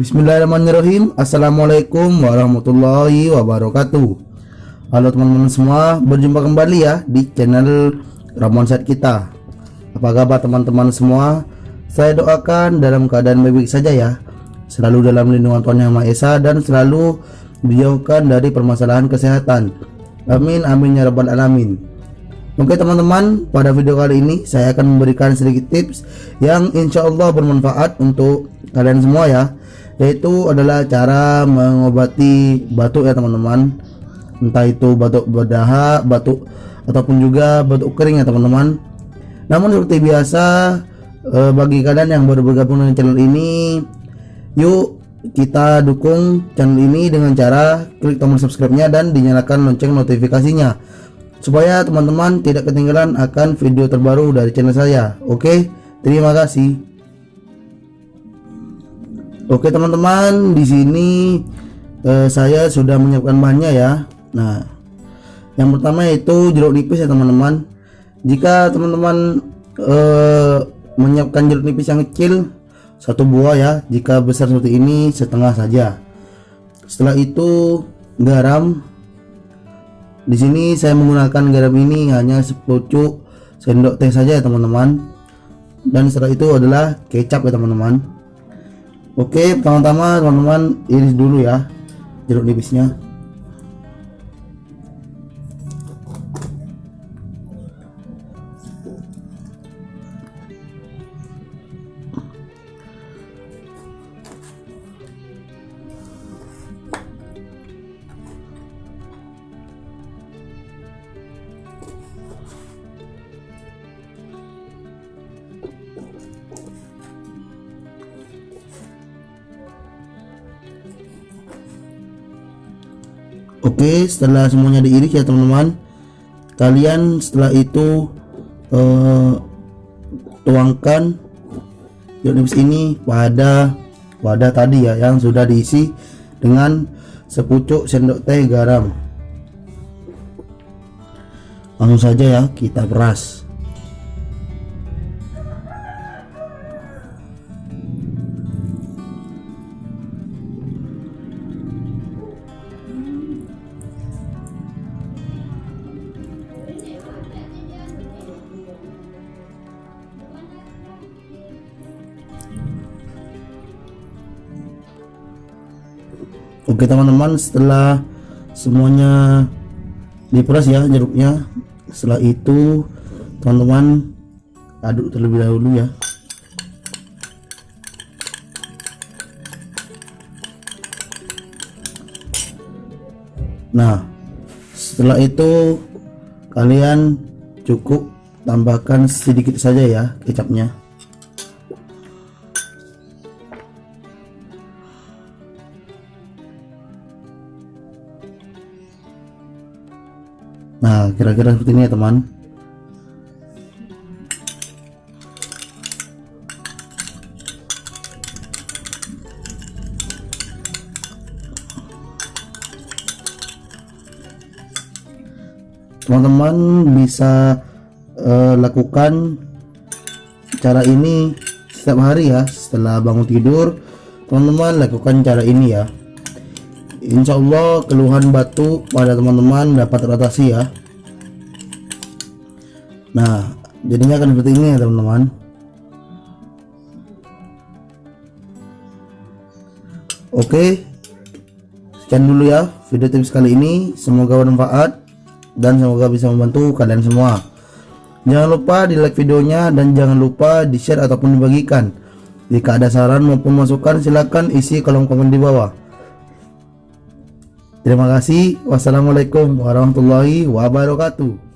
Bismillahirrahmanirrahim. Assalamualaikum warahmatullahi wabarakatuh. Halo teman-teman semua, berjumpa kembali ya di channel Ramuan Sehat kita. Apa kabar teman-teman semua? Saya doakan dalam keadaan baik-baik saja ya, selalu dalam lindungan Tuhan Yang Maha Esa dan selalu dijauhkan dari permasalahan kesehatan. Amin amin ya rabbal alamin. Oke teman-teman, pada video kali ini saya akan memberikan sedikit tips yang insya Allah bermanfaat untuk kalian semua ya, yaitu adalah cara mengobati batuk ya teman-teman, entah itu batuk berdahak, batuk ataupun juga batuk kering ya teman-teman. Namun seperti biasa, bagi kalian yang baru bergabung dengan channel ini, yuk kita dukung channel ini dengan cara klik tombol subscribe-nya dan dinyalakan lonceng notifikasinya, supaya teman-teman tidak ketinggalan akan video terbaru dari channel saya. Oke, terima kasih. Oke teman-teman, di sini saya sudah menyiapkan bahannya ya. Nah, yang pertama yaitu jeruk nipis ya teman-teman. Jika teman-teman menyiapkan jeruk nipis yang kecil, satu buah ya. Jika besar seperti ini, setengah saja. Setelah itu garam. Di sini saya menggunakan garam ini hanya sepucuk sendok teh saja ya teman-teman. Dan setelah itu adalah kecap ya teman-teman. Oke, pertama-tama teman-teman iris dulu ya jeruk nipisnya. Oke, setelah semuanya diiris ya teman-teman, kalian setelah itu tuangkan jeruk nipis ini pada wadah tadi ya, yang sudah diisi dengan sepucuk sendok teh garam. Langsung saja ya kita peras. Oke teman-teman, setelah semuanya diperas ya jeruknya, setelah itu teman-teman aduk terlebih dahulu ya. Nah, setelah itu kalian cukup tambahkan sedikit saja ya kecapnya. Nah, kira-kira seperti ini ya teman. Teman-teman bisa lakukan cara ini setiap hari ya. Setelah bangun tidur, teman-teman lakukan cara ini ya. Insya Allah keluhan batuk pada teman-teman dapat teratasi ya. Nah, jadinya akan seperti ini ya teman-teman. Oke, sekian dulu ya video tips kali ini. Semoga bermanfaat dan semoga bisa membantu kalian semua. Jangan lupa di like videonya dan jangan lupa di share ataupun dibagikan. Jika ada saran maupun masukan, silahkan isi kolom komen di bawah. Terima kasih. Wassalamualaikum warahmatullahi wabarakatuh.